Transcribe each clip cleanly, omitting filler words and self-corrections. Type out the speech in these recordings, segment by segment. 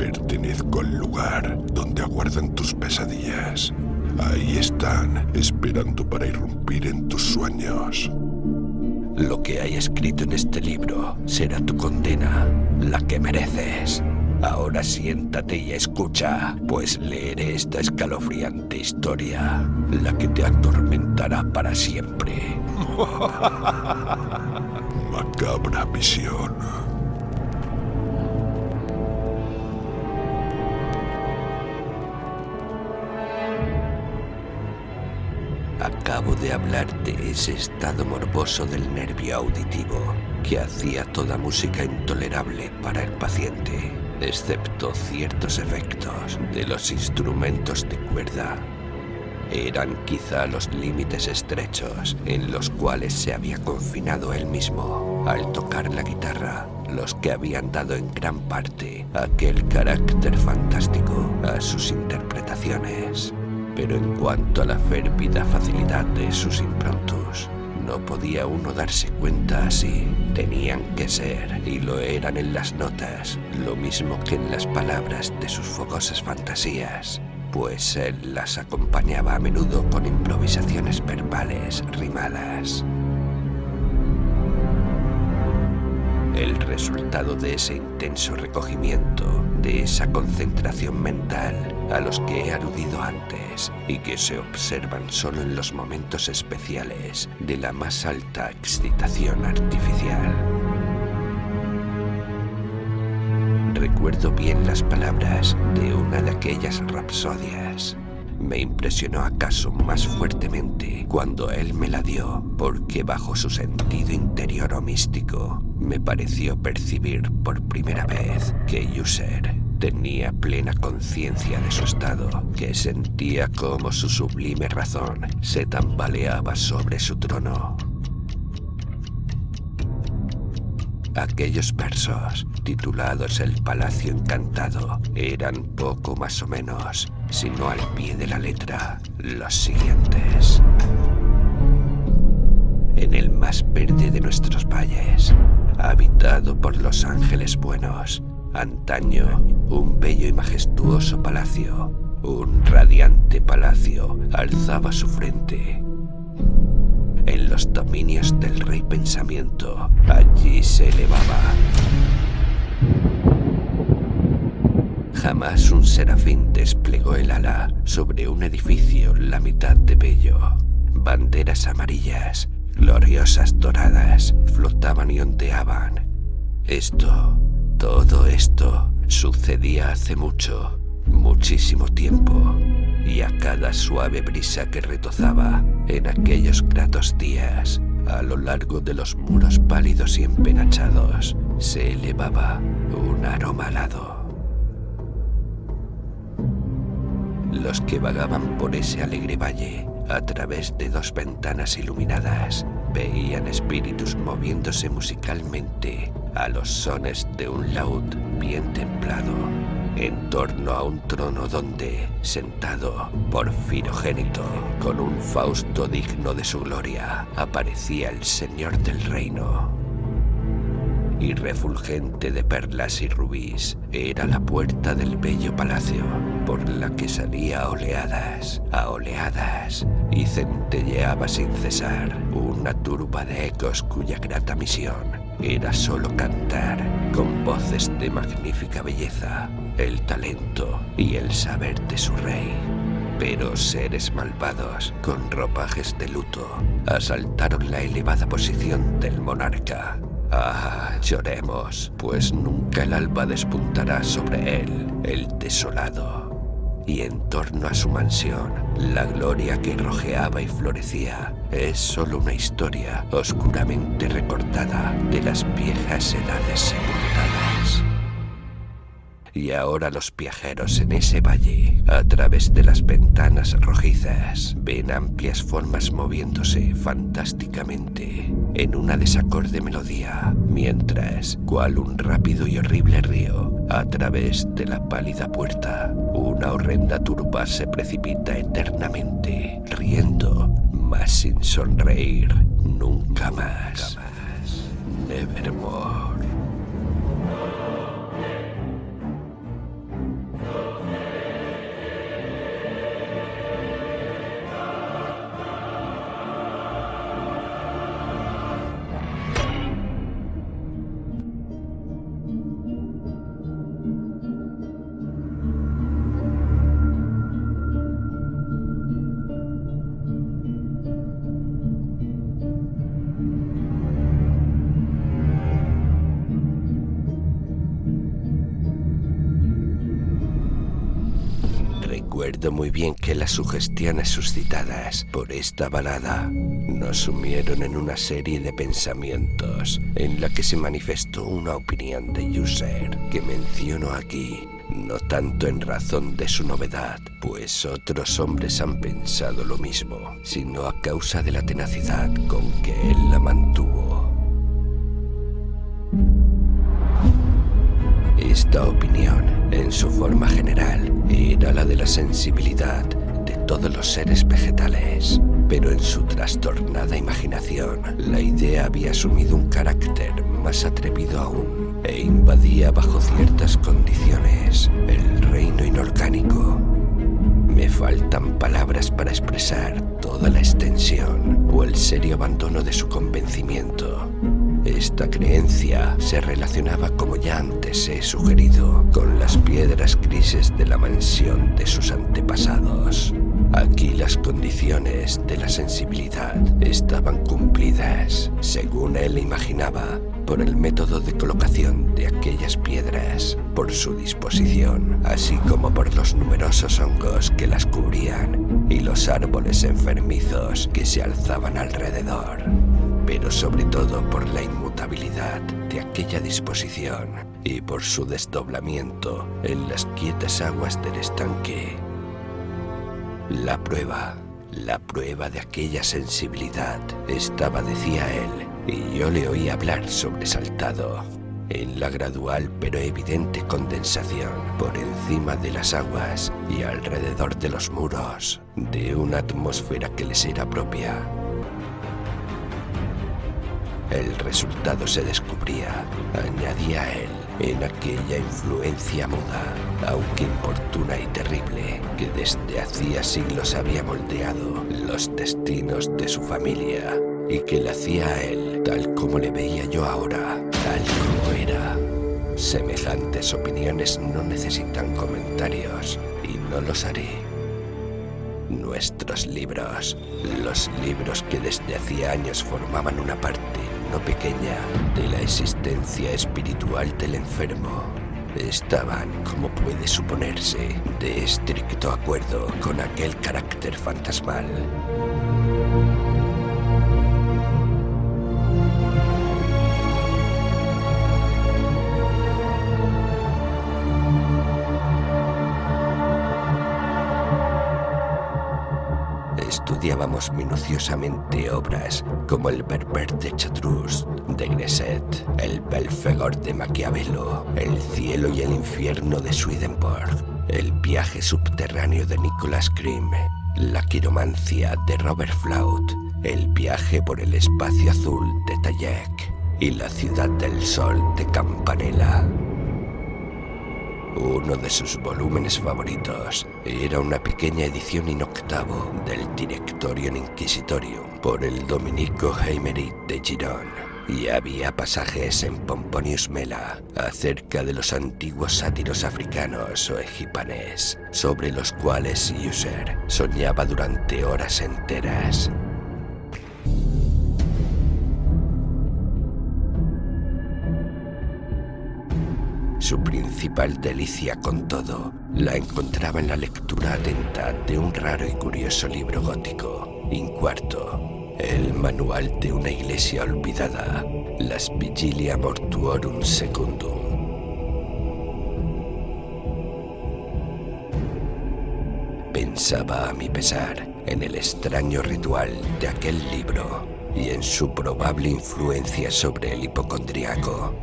Pertenezco al lugar donde aguardan tus pesadillas. Ahí están, esperando para irrumpir en tus sueños. Lo que hay escrito en este libro será tu condena, la que mereces. Ahora siéntate y escucha, pues leeré esta escalofriante historia, la que te atormentará para siempre. Macabra visión. Acabo de hablar de ese estado morboso del nervio auditivo que hacía toda música intolerable para el paciente, excepto ciertos efectos de los instrumentos de cuerda. Eran quizá los límites estrechos en los cuales se había confinado él mismo al tocar la guitarra, los que habían dado en gran parte aquel carácter fantástico a sus interpretaciones. Pero en cuanto a la férvida facilidad de sus improntus, no podía uno darse cuenta así. Tenían que ser, y lo eran en las notas, lo mismo que en las palabras de sus fogosas fantasías, pues él las acompañaba a menudo con improvisaciones verbales rimadas. El resultado de ese intenso recogimiento, de esa concentración mental a los que he aludido antes y que se observan solo en los momentos especiales de la más alta excitación artificial. Recuerdo bien las palabras de una de aquellas rapsodias. Me impresionó acaso más fuertemente cuando él me la dio, porque bajo su sentido interior o místico me pareció percibir por primera vez que User tenía plena conciencia de su estado, que sentía cómo su sublime razón se tambaleaba sobre su trono. Aquellos versos, titulados El Palacio Encantado, eran poco más o menos, sino al pie de la letra, los siguientes. En el más verde de nuestros valles, habitado por los ángeles buenos, antaño un bello y majestuoso palacio, un radiante palacio, alzaba su frente. En los dominios del rey pensamiento, allí se elevaba. Jamás un serafín desplegó el ala sobre un edificio la mitad de bello. Banderas amarillas, gloriosas doradas, flotaban y ondeaban. Todo esto, sucedía hace mucho, muchísimo tiempo. Y a cada suave brisa que retozaba en aquellos gratos días, a lo largo de los muros pálidos y empenachados, se elevaba un aroma alado. Los que vagaban por ese alegre valle, a través de dos ventanas iluminadas, veían espíritus moviéndose musicalmente a los sones de un laúd bien templado, en torno a un trono donde, sentado, porfirogénito, con un Fausto digno de su gloria, aparecía el señor del reino. Y refulgente de perlas y rubíes era la puerta del bello palacio, por la que salía a oleadas, y centelleaba sin cesar una turba de ecos cuya grata misión era solo cantar, con voces de magnífica belleza, el talento y el saber de su rey. Pero seres malvados, con ropajes de luto, asaltaron la elevada posición del monarca. Ah, lloremos, pues nunca el alba despuntará sobre él, el desolado. Y en torno a su mansión, la gloria que rojeaba y florecía es solo una historia oscuramente recordada de las viejas edades sepultadas. Y ahora los viajeros en ese valle, a través de las ventanas rojizas, ven amplias formas moviéndose fantásticamente en una desacorde melodía, mientras, cual un rápido y horrible río, a través de la pálida puerta, una horrenda turba se precipita eternamente, riendo, mas sin sonreír nunca más. Nevermore. Recuerdo muy bien que las sugestiones suscitadas por esta balada nos sumieron en una serie de pensamientos en la que se manifestó una opinión de User que menciono aquí, no tanto en razón de su novedad, pues otros hombres han pensado lo mismo, sino a causa de la tenacidad con que él la mantuvo. Esta opinión, en su forma general, era la de la sensibilidad de todos los seres vegetales, pero en su trastornada imaginación, la idea había asumido un carácter más atrevido aún e invadía bajo ciertas condiciones el reino inorgánico. Me faltan palabras para expresar toda la extensión o el serio abandono de su convencimiento. Esta creencia se relacionaba, como ya antes he sugerido, con las piedras grises de la mansión de sus antepasados. Aquí las condiciones de la sensibilidad estaban cumplidas, según él imaginaba, por el método de colocación de aquellas piedras, por su disposición, así como por los numerosos hongos que las cubrían y los árboles enfermizos que se alzaban alrededor, pero sobre todo por la inmutabilidad de aquella disposición y por su desdoblamiento en las quietas aguas del estanque. La prueba de aquella sensibilidad estaba, decía él, y yo le oí hablar sobresaltado, en la gradual pero evidente condensación por encima de las aguas y alrededor de los muros de una atmósfera que les era propia. El resultado se descubría, añadía él, en aquella influencia muda, aunque importuna y terrible, que desde hacía siglos había moldeado los destinos de su familia y que le hacía a él tal como le veía yo ahora, tal como era. Semejantes opiniones no necesitan comentarios y no los haré. Nuestros libros, los libros que desde hacía años formaban una parte no pequeña de la existencia espiritual del enfermo, estaban, como puede suponerse, de estricto acuerdo con aquel carácter fantasmal. Estudiábamos minuciosamente obras como el Berber de Chartreux, de Gresset, el Belphegor de Maquiavelo, el cielo y el infierno de Swedenborg, el viaje subterráneo de Nicholas Grimm, la quiromancia de Robert Flaut, el viaje por el espacio azul de Tayek y la ciudad del sol de Campanella. Uno de sus volúmenes favoritos era una pequeña edición in octavo del Directorium Inquisitorium por el dominico Heimerich de Girón, y había pasajes en Pomponius Mela acerca de los antiguos sátiros africanos o egipanes, sobre los cuales User soñaba durante horas enteras. Su principal delicia, con todo, la encontraba en la lectura atenta de un raro y curioso libro gótico, incuarto, el manual de una iglesia olvidada, Las Vigilia Mortuorum Secundum. Pensaba, a mi pesar, en el extraño ritual de aquel libro y en su probable influencia sobre el hipocondriaco,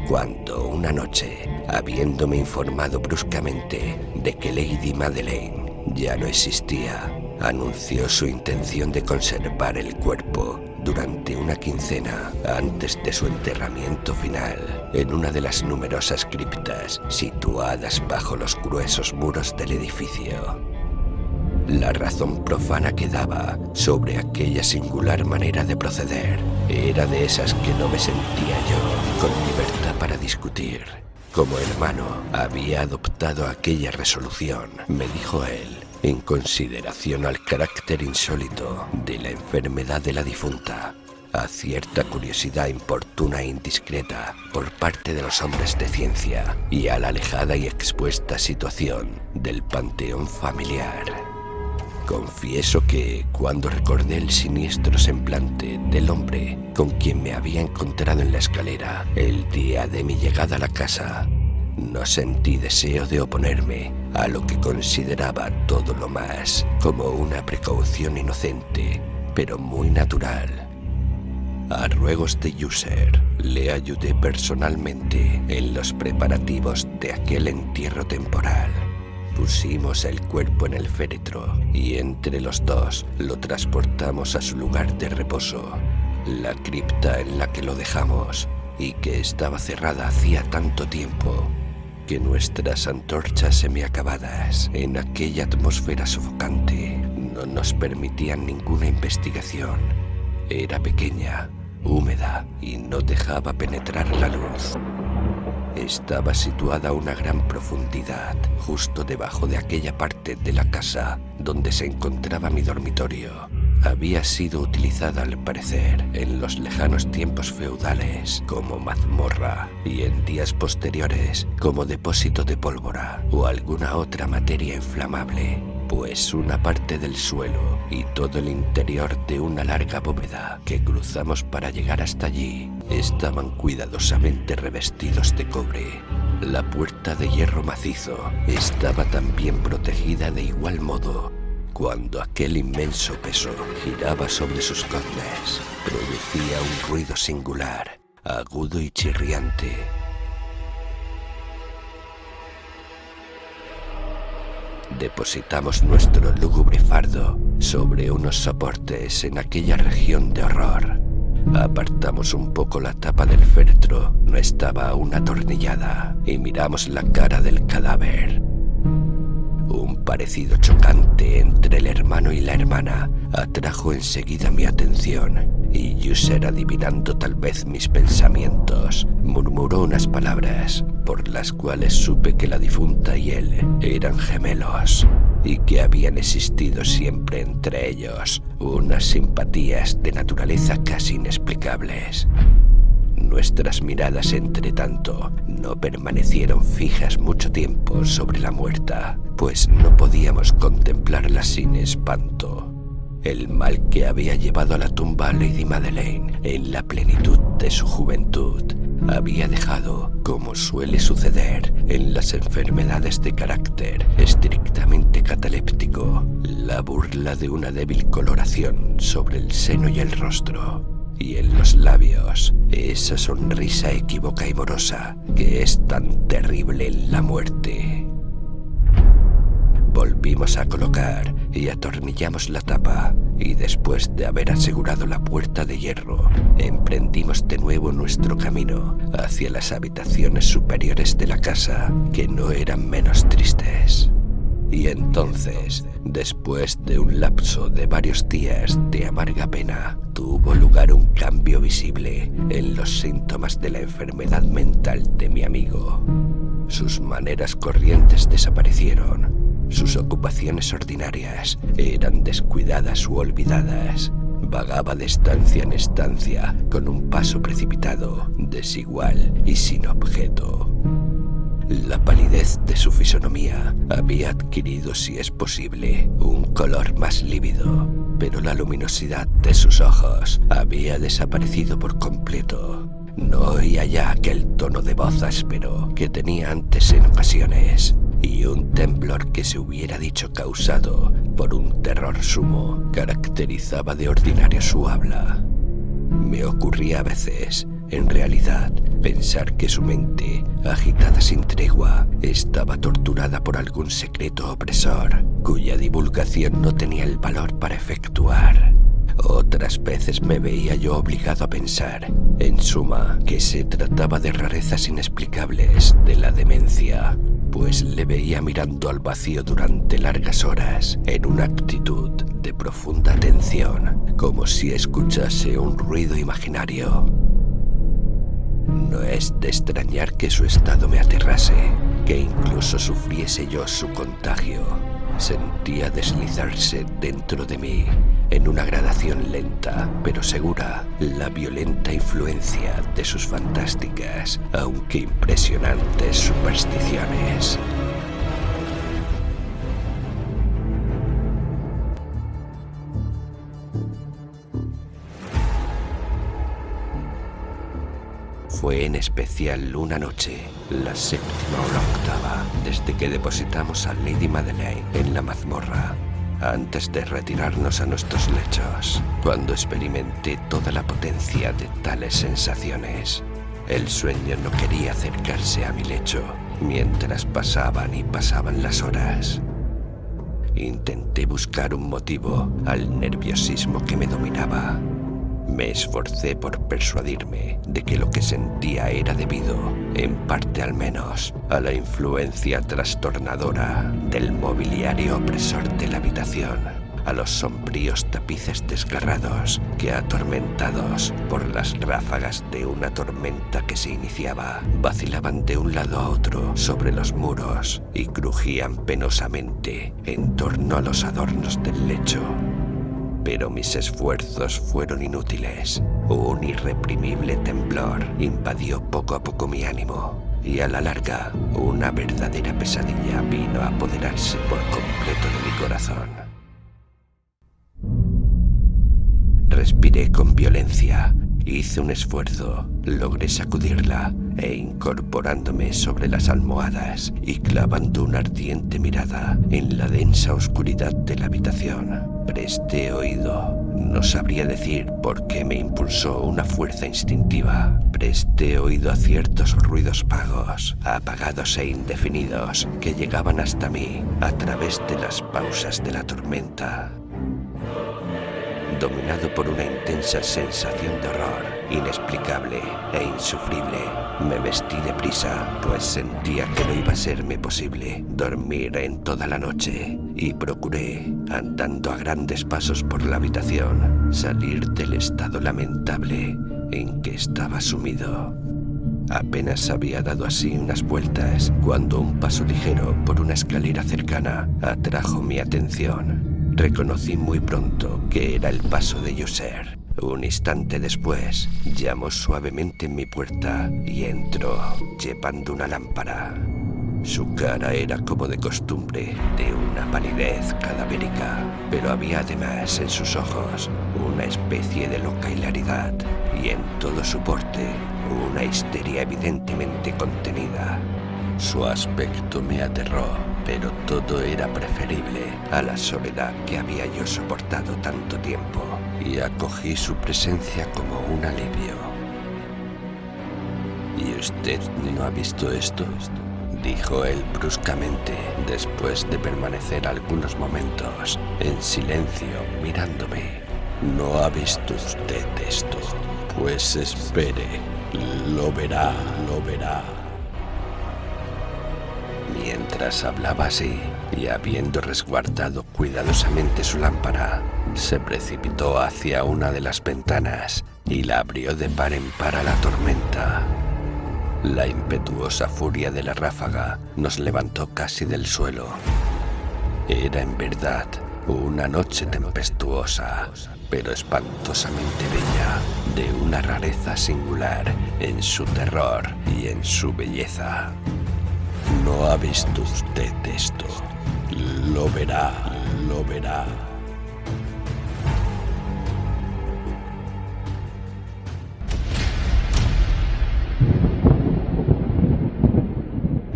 cuando una noche, habiéndome informado bruscamente de que Lady Madeleine ya no existía, anunció su intención de conservar el cuerpo durante una quincena antes de su enterramiento final en una de las numerosas criptas situadas bajo los gruesos muros del edificio. La razón profana que daba sobre aquella singular manera de proceder era de esas que no me sentía yo con libertad para discutir. Como hermano, había adoptado aquella resolución, me dijo él, en consideración al carácter insólito de la enfermedad de la difunta, a cierta curiosidad importuna e indiscreta por parte de los hombres de ciencia y a la alejada y expuesta situación del panteón familiar. Confieso que, cuando recordé el siniestro semblante del hombre con quien me había encontrado en la escalera el día de mi llegada a la casa, no sentí deseo de oponerme a lo que consideraba todo lo más como una precaución inocente, pero muy natural. A ruegos de User, le ayudé personalmente en los preparativos de aquel entierro temporal. Pusimos el cuerpo en el féretro y entre los dos lo transportamos a su lugar de reposo, la cripta en la que lo dejamos y que estaba cerrada hacía tanto tiempo que nuestras antorchas semiacabadas en aquella atmósfera sofocante no nos permitían ninguna investigación. Era pequeña, húmeda y no dejaba penetrar la luz. Estaba situada a una gran profundidad, justo debajo de aquella parte de la casa donde se encontraba mi dormitorio. Había sido utilizada, al parecer, en los lejanos tiempos feudales como mazmorra y en días posteriores como depósito de pólvora o alguna otra materia inflamable, pues una parte del suelo y todo el interior de una larga bóveda que cruzamos para llegar hasta allí estaban cuidadosamente revestidos de cobre. La puerta de hierro macizo estaba también protegida de igual modo. Cuando aquel inmenso peso giraba sobre sus goznes, producía un ruido singular, agudo y chirriante. Depositamos nuestro lúgubre fardo sobre unos soportes en aquella región de horror. Apartamos un poco la tapa del féretro, no estaba aún atornillada, y miramos la cara del cadáver. Un parecido chocante entre el hermano y la hermana atrajo enseguida mi atención, y User, adivinando tal vez mis pensamientos, murmuró unas palabras por las cuales supe que la difunta y él eran gemelos y que habían existido siempre entre ellos unas simpatías de naturaleza casi inexplicables. Nuestras miradas, entre tanto, no permanecieron fijas mucho tiempo sobre la muerta, pues no podíamos contemplarla sin espanto. El mal que había llevado a la tumba a Lady Madeleine en la plenitud de su juventud había dejado, como suele suceder en las enfermedades de carácter estrictamente cataléptico, la burla de una débil coloración sobre el seno y el rostro, y en los labios esa sonrisa equívoca y morosa que es tan terrible en la muerte. Volvimos a colocar y atornillamos la tapa, y después de haber asegurado la puerta de hierro, emprendimos de nuevo nuestro camino hacia las habitaciones superiores de la casa, que no eran menos tristes. Y entonces, después de un lapso de varios días de amarga pena, tuvo lugar un cambio visible en los síntomas de la enfermedad mental de mi amigo. Sus maneras corrientes desaparecieron. Sus ocupaciones ordinarias eran descuidadas u olvidadas. Vagaba de estancia en estancia con un paso precipitado, desigual y sin objeto. La palidez de su fisonomía había adquirido, si es posible, un color más lívido, pero la luminosidad de sus ojos había desaparecido por completo. No oía ya aquel tono de voz áspero que tenía antes en ocasiones, y un temblor que se hubiera dicho causado por un terror sumo caracterizaba de ordinario su habla. Me ocurría a veces, en realidad, pensar que su mente, agitada sin tregua, estaba torturada por algún secreto opresor, cuya divulgación no tenía el valor para efectuar. Otras veces me veía yo obligado a pensar, en suma, que se trataba de rarezas inexplicables de la demencia, pues le veía mirando al vacío durante largas horas, en una actitud de profunda atención, como si escuchase un ruido imaginario. No es de extrañar que su estado me aterrase, que incluso sufriese yo su contagio. Sentía deslizarse dentro de mí, en una gradación lenta pero segura, la violenta influencia de sus fantásticas, aunque impresionantes supersticiones. Fue en especial una noche, la séptima o la octava, desde que depositamos a Lady Madeleine en la mazmorra, antes de retirarnos a nuestros lechos, cuando experimenté toda la potencia de tales sensaciones. El sueño no quería acercarse a mi lecho, mientras pasaban y pasaban las horas. Intenté buscar un motivo al nerviosismo que me dominaba. Me esforcé por persuadirme de que lo que sentía era debido, en parte al menos, a la influencia trastornadora del mobiliario opresor de la habitación, a los sombríos tapices desgarrados que, atormentados por las ráfagas de una tormenta que se iniciaba, vacilaban de un lado a otro sobre los muros y crujían penosamente en torno a los adornos del lecho. Pero mis esfuerzos fueron inútiles. Un irreprimible temblor invadió poco a poco mi ánimo, y a la larga, una verdadera pesadilla vino a apoderarse por completo de mi corazón. Respiré con violencia, hice un esfuerzo, logré sacudirla, e incorporándome sobre las almohadas y clavando una ardiente mirada en la densa oscuridad de la habitación, presté oído. No sabría decir por qué me impulsó una fuerza instintiva. Presté oído a ciertos ruidos vagos, apagados e indefinidos, que llegaban hasta mí a través de las pausas de la tormenta. Dominado por una intensa sensación de horror, inexplicable e insufrible, me vestí deprisa, pues sentía que no iba a serme posible dormir en toda la noche, y procuré, andando a grandes pasos por la habitación, salir del estado lamentable en que estaba sumido. Apenas había dado así unas vueltas cuando un paso ligero por una escalera cercana atrajo mi atención. Reconocí muy pronto que era el paso de Yoser. Un instante después, llamó suavemente en mi puerta y entró, llevando una lámpara. Su cara era, como de costumbre, de una palidez cadavérica, pero había además en sus ojos una especie de loca hilaridad y en todo su porte una histeria evidentemente contenida. Su aspecto me aterró, pero todo era preferible a la soledad que había yo soportado tanto tiempo, y acogí su presencia como un alivio. ¿Y usted no ha visto esto?, dijo él bruscamente, después de permanecer algunos momentos en silencio mirándome. ¿No ha visto usted esto? Pues espere, lo verá, lo verá. Mientras hablaba así, y habiendo resguardado cuidadosamente su lámpara, se precipitó hacia una de las ventanas y la abrió de par en par a la tormenta. La impetuosa furia de la ráfaga nos levantó casi del suelo. Era en verdad una noche tempestuosa, pero espantosamente bella, de una rareza singular en su terror y en su belleza. ¿No ha visto usted esto? Lo verá, lo verá.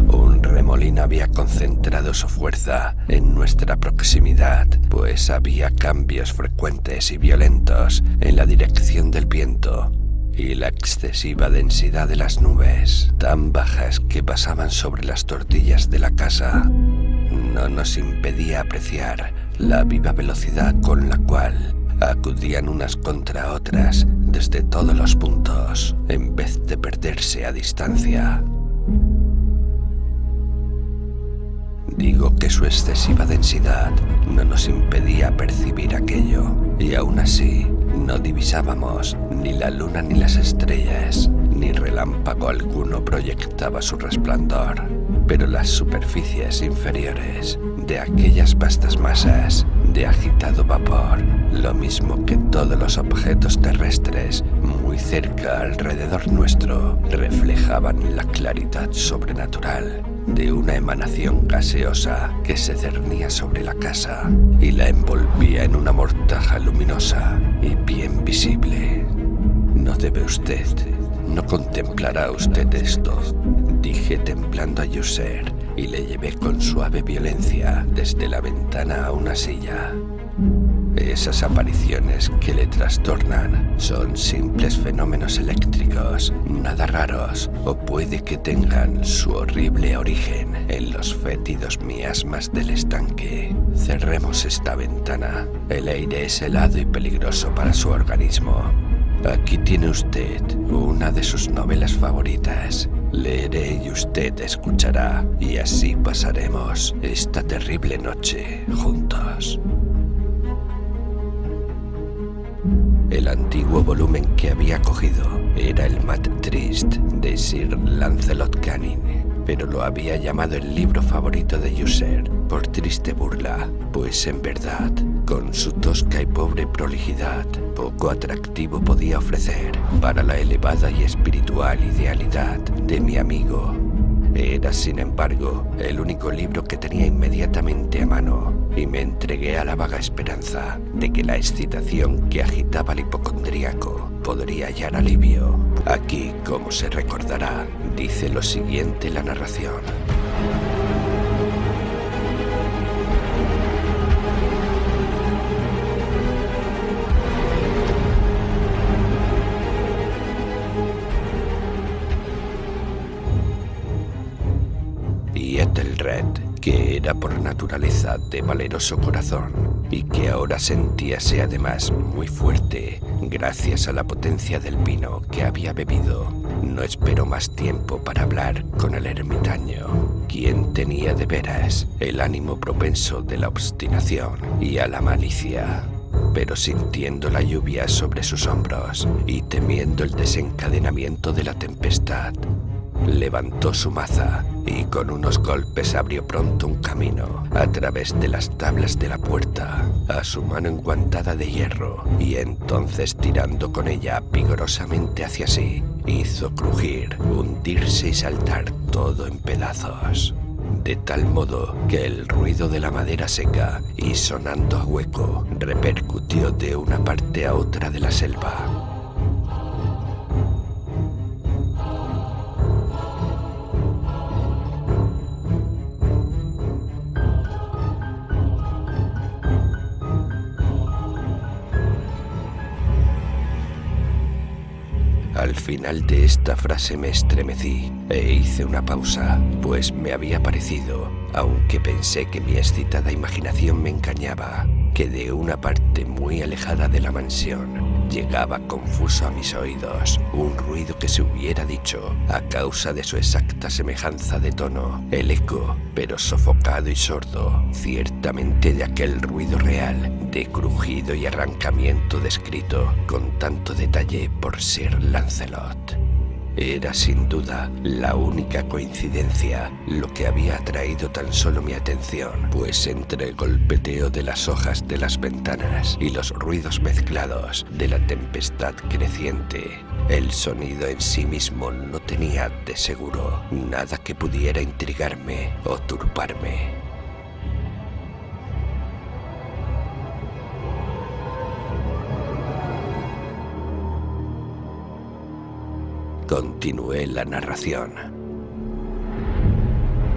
Un remolino había concentrado su fuerza en nuestra proximidad, pues había cambios frecuentes y violentos en la dirección del viento, y la excesiva densidad de las nubes, tan bajas que pasaban sobre las tortillas de la casa, no nos impedía apreciar la viva velocidad con la cual acudían unas contra otras desde todos los puntos, en vez de perderse a distancia. Digo que su excesiva densidad no nos impedía percibir aquello, y aún así no divisábamos ni la luna ni las estrellas, ni relámpago alguno proyectaba su resplandor. pero las superficies inferiores de aquellas vastas masas de agitado vapor, lo mismo que todos los objetos terrestres muy cerca alrededor nuestro, reflejaban la claridad sobrenatural de una emanación gaseosa que se cernía sobre la casa y la envolvía en una mortaja luminosa y bien visible. No debe usted, no contemplará usted esto, dije temblando a User y le llevé con suave violencia desde la ventana a una silla. Esas apariciones que le trastornan son simples fenómenos eléctricos, nada raros, o puede que tengan su horrible origen en los fétidos miasmas del estanque. Cerremos esta ventana. El aire es helado y peligroso para su organismo. Aquí tiene usted una de sus novelas favoritas. Leeré y usted escuchará, y así pasaremos esta terrible noche juntos. El antiguo volumen que había cogido era el Mat Trist de Sir Lancelot Canning, pero lo había llamado el libro favorito de User por triste burla, pues en verdad, con su tosca y pobre prolijidad, poco atractivo podía ofrecer para la elevada y espiritual idealidad de mi amigo. Era, sin embargo, el único libro que tenía inmediatamente a mano, y me entregué a la vaga esperanza de que la excitación que agitaba al hipocondríaco podría hallar alivio. Aquí, como se recordará, dice lo siguiente la narración. Y Ethelred, que era por naturaleza de valeroso corazón y que ahora sentíase además muy fuerte gracias a la potencia del vino que había bebido, no esperó más tiempo para hablar con el ermitaño, quien tenía de veras el ánimo propenso de la obstinación y a la malicia. Pero sintiendo la lluvia sobre sus hombros y temiendo el desencadenamiento de la tempestad, levantó su maza y con unos golpes abrió pronto un camino a través de las tablas de la puerta a su mano enguantada de hierro, y entonces, tirando con ella vigorosamente hacia sí, hizo crujir, hundirse y saltar todo en pedazos, de tal modo que el ruido de la madera seca y sonando a hueco repercutió de una parte a otra de la selva. Al final de esta frase me estremecí e hice una pausa, pues me había parecido, aunque pensé que mi excitada imaginación me engañaba, que de una parte muy alejada de la mansión llegaba confuso a mis oídos un ruido que se hubiera dicho, a causa de su exacta semejanza de tono, el eco, pero sofocado y sordo, ciertamente de aquel ruido real, de crujido y arrancamiento descrito con tanto detalle por Sir Lancelot. Era sin duda la única coincidencia lo que había atraído tan solo mi atención, pues entre el golpeteo de las hojas de las ventanas y los ruidos mezclados de la tempestad creciente, el sonido en sí mismo no tenía, de seguro, nada que pudiera intrigarme o turbarme. Continué la narración.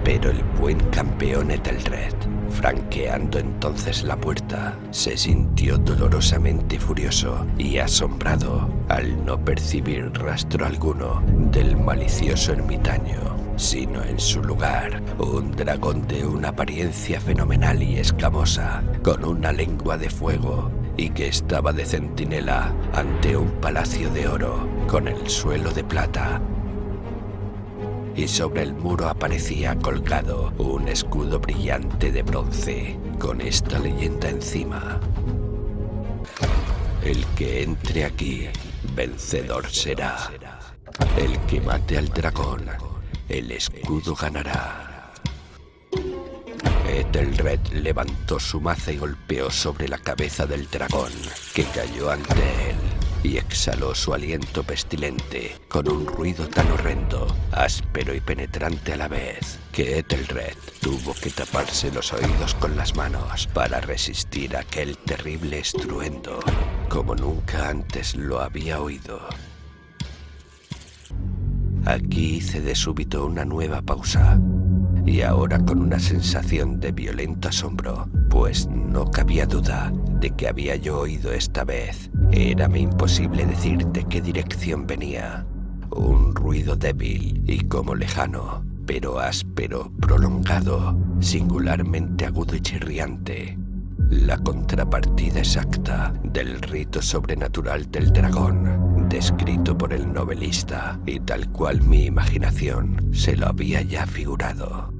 Pero el buen campeón Ethelred, franqueando entonces la puerta, se sintió dolorosamente furioso y asombrado al no percibir rastro alguno del malicioso ermitaño, sino en su lugar un dragón de una apariencia fenomenal y escamosa, con una lengua de fuego, y que estaba de centinela ante un palacio de oro con el suelo de plata. Y sobre el muro aparecía colgado un escudo brillante de bronce con esta leyenda encima: el que entre aquí, vencedor será. El que mate al dragón, el escudo ganará. Ethelred levantó su maza y golpeó sobre la cabeza del dragón, que cayó ante él, y exhaló su aliento pestilente con un ruido tan horrendo, áspero y penetrante a la vez, que Ethelred tuvo que taparse los oídos con las manos para resistir aquel terrible estruendo, como nunca antes lo había oído. Aquí hice de súbito una nueva pausa, y ahora con una sensación de violento asombro, pues no cabía duda de que había yo oído esta vez. Érame imposible decir de qué dirección venía. Un ruido débil y como lejano, pero áspero, prolongado, singularmente agudo y chirriante. La contrapartida exacta del rito sobrenatural del dragón, descrito por el novelista y tal cual mi imaginación se lo había ya figurado.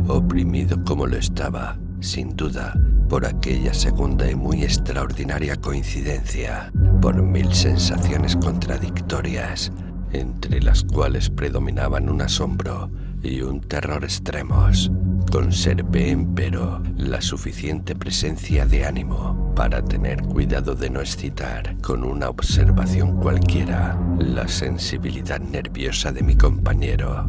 Oprimido como lo estaba, sin duda, por aquella segunda y muy extraordinaria coincidencia, por 1000 sensaciones contradictorias, entre las cuales predominaban un asombro y un terror extremos, conservé empero la suficiente presencia de ánimo para tener cuidado de no excitar con una observación cualquiera la sensibilidad nerviosa de mi compañero.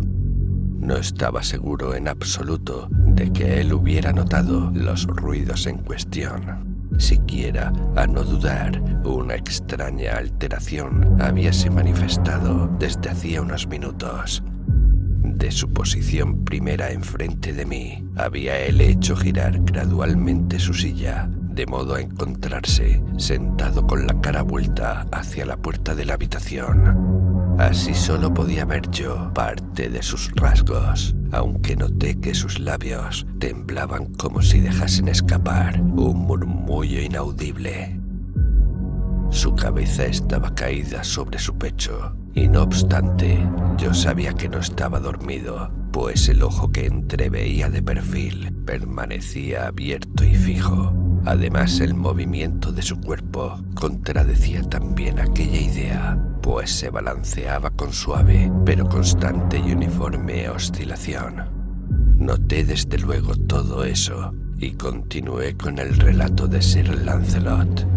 No estaba seguro en absoluto de que él hubiera notado los ruidos en cuestión. Siquiera, a no dudar, una extraña alteración habíase manifestado desde hacía unos minutos. De su posición primera enfrente de mí, había él hecho girar gradualmente su silla, de modo a encontrarse sentado con la cara vuelta hacia la puerta de la habitación. Así solo podía ver yo parte de sus rasgos, aunque noté que sus labios temblaban como si dejasen escapar un murmullo inaudible. Su cabeza estaba caída sobre su pecho, y no obstante, yo sabía que no estaba dormido, pues el ojo que entreveía de perfil permanecía abierto y fijo. Además, el movimiento de su cuerpo contradecía también aquella idea, pues se balanceaba con suave, pero constante y uniforme oscilación. Noté desde luego todo eso, y continué con el relato de Sir Lancelot.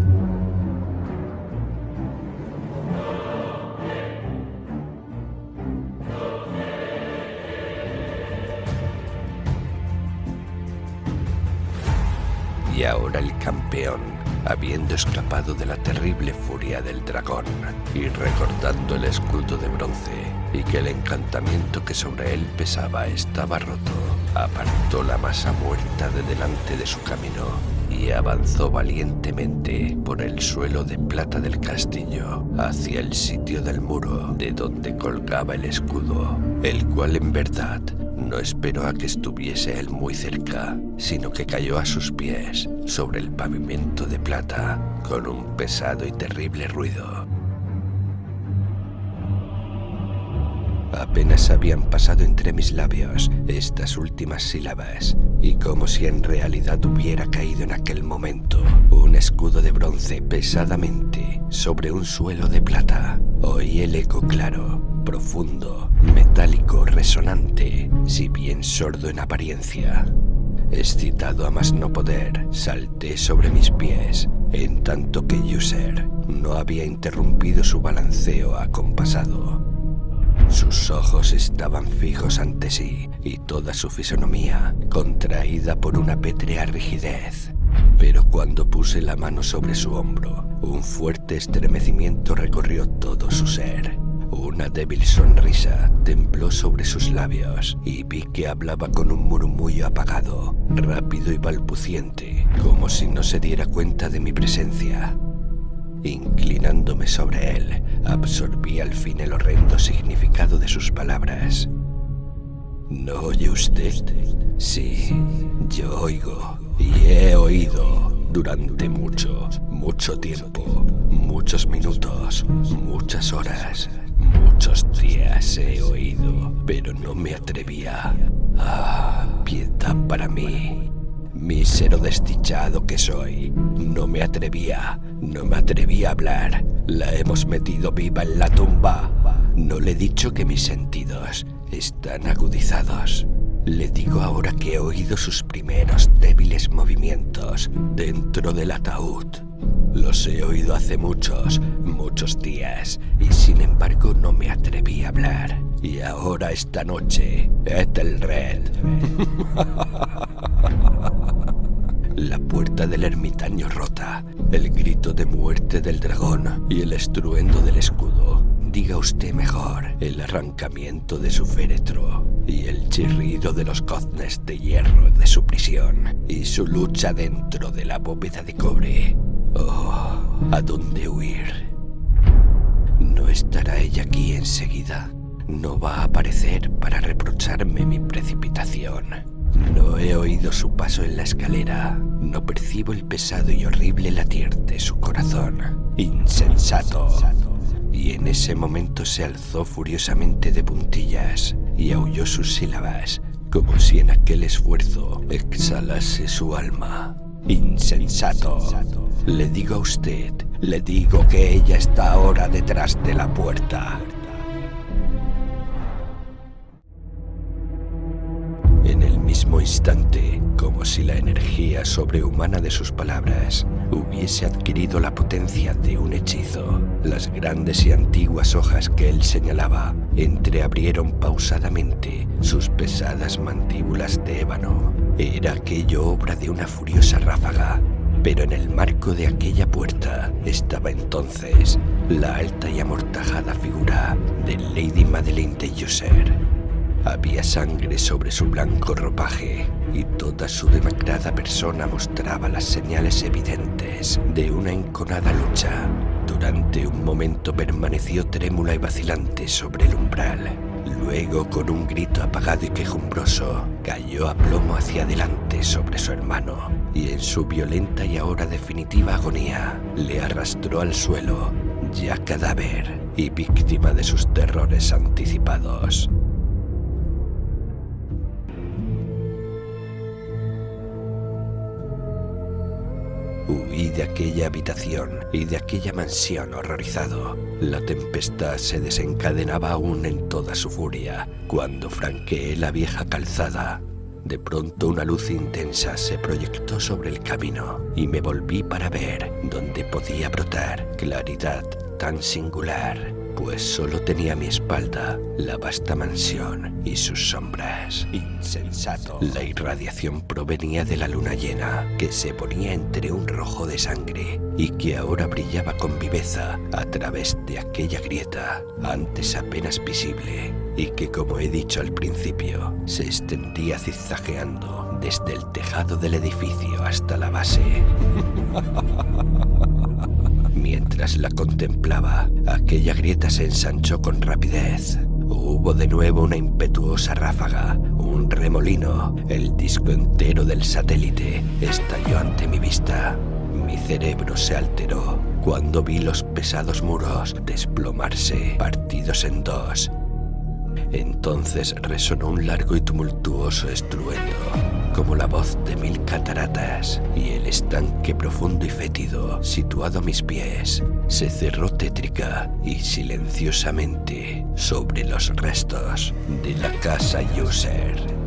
Y ahora el campeón, habiendo escapado de la terrible furia del dragón y recordando el escudo de bronce y que el encantamiento que sobre él pesaba estaba roto, apartó la masa muerta de delante de su camino y avanzó valientemente por el suelo de plata del castillo hacia el sitio del muro de donde colgaba el escudo, el cual en verdad no esperó a que estuviese él muy cerca, sino que cayó a sus pies sobre el pavimento de plata con un pesado y terrible ruido. Apenas habían pasado entre mis labios estas últimas sílabas, y como si en realidad hubiera caído en aquel momento un escudo de bronce pesadamente sobre un suelo de plata, oí el eco claro, profundo, metálico, resonante, si bien sordo en apariencia. Excitado a más no poder, salté sobre mis pies, en tanto que User no había interrumpido su balanceo acompasado. Sus ojos estaban fijos ante sí y toda su fisonomía contraída por una pétrea rigidez. Pero cuando puse la mano sobre su hombro, un fuerte estremecimiento recorrió todo su ser. Una débil sonrisa tembló sobre sus labios y vi que hablaba con un murmullo apagado, rápido y balbuciente, como si no se diera cuenta de mi presencia. Inclinándome sobre él, absorbí al fin el horrendo significado de sus palabras. ¿No oye usted? Sí, yo oigo y he oído durante mucho tiempo, muchos minutos, muchas horas, muchos días he oído, pero no me atrevía. Ah, piedad para mí. Mísero desdichado que soy, no me atrevía a hablar. La hemos metido viva en la tumba. No le he dicho que mis sentidos están agudizados. Le digo ahora que he oído sus primeros débiles movimientos dentro del ataúd. Los he oído hace muchos días y sin embargo no me atreví a hablar. Y ahora esta noche, Ethelred. La puerta del ermitaño rota, el grito de muerte del dragón y el estruendo del escudo. Diga usted mejor, el arrancamiento de su féretro y el chirrido de los goznes de hierro de su prisión y su lucha dentro de la bóveda de cobre. Oh, ¿a dónde huir? ¿No estará ella aquí enseguida? ¿No va a aparecer para reprocharme mi precipitación? No he oído su paso en la escalera. No percibo el pesado y horrible latir de su corazón. ¡Insensato! Y en ese momento se alzó furiosamente de puntillas y aulló sus sílabas, como si en aquel esfuerzo exhalase su alma. ¡Insensato! Le digo a usted, le digo que ella está ahora detrás de la puerta. En el mismo instante, como si la energía sobrehumana de sus palabras hubiese adquirido la potencia de un hechizo, las grandes y antiguas hojas que él señalaba entreabrieron pausadamente sus pesadas mandíbulas de ébano. Era aquello obra de una furiosa ráfaga, pero en el marco de aquella puerta estaba entonces la alta y amortajada figura de Lady Madeleine de Yossel. Había sangre sobre su blanco ropaje y toda su demacrada persona mostraba las señales evidentes de una enconada lucha. Durante un momento permaneció trémula y vacilante sobre el umbral. Luego, con un grito apagado y quejumbroso, cayó a plomo hacia adelante sobre su hermano y en su violenta y ahora definitiva agonía le arrastró al suelo, ya cadáver y víctima de sus terrores anticipados. Huí de aquella habitación y de aquella mansión horrorizado. La tempestad se desencadenaba aún en toda su furia cuando franqueé la vieja calzada. De pronto una luz intensa se proyectó sobre el camino y me volví para ver dónde podía brotar claridad tan singular, pues solo tenía a mi espalda la vasta mansión y sus sombras. ¡Insensato! La irradiación provenía de la luna llena, que se ponía entre un rojo de sangre y que ahora brillaba con viveza a través de aquella grieta, antes apenas visible, y que, como he dicho al principio, se extendía zigzagueando desde el tejado del edificio hasta la base. Mientras la contemplaba, aquella grieta se ensanchó con rapidez. Hubo de nuevo una impetuosa ráfaga, un remolino. El disco entero del satélite estalló ante mi vista. Mi cerebro se alteró cuando vi los pesados muros desplomarse, partidos en dos. Entonces resonó un largo y tumultuoso estruendo, como la voz de 1000 cataratas, y el estanque profundo y fétido, situado a mis pies, se cerró tétrica y silenciosamente sobre los restos de la casa Yossel.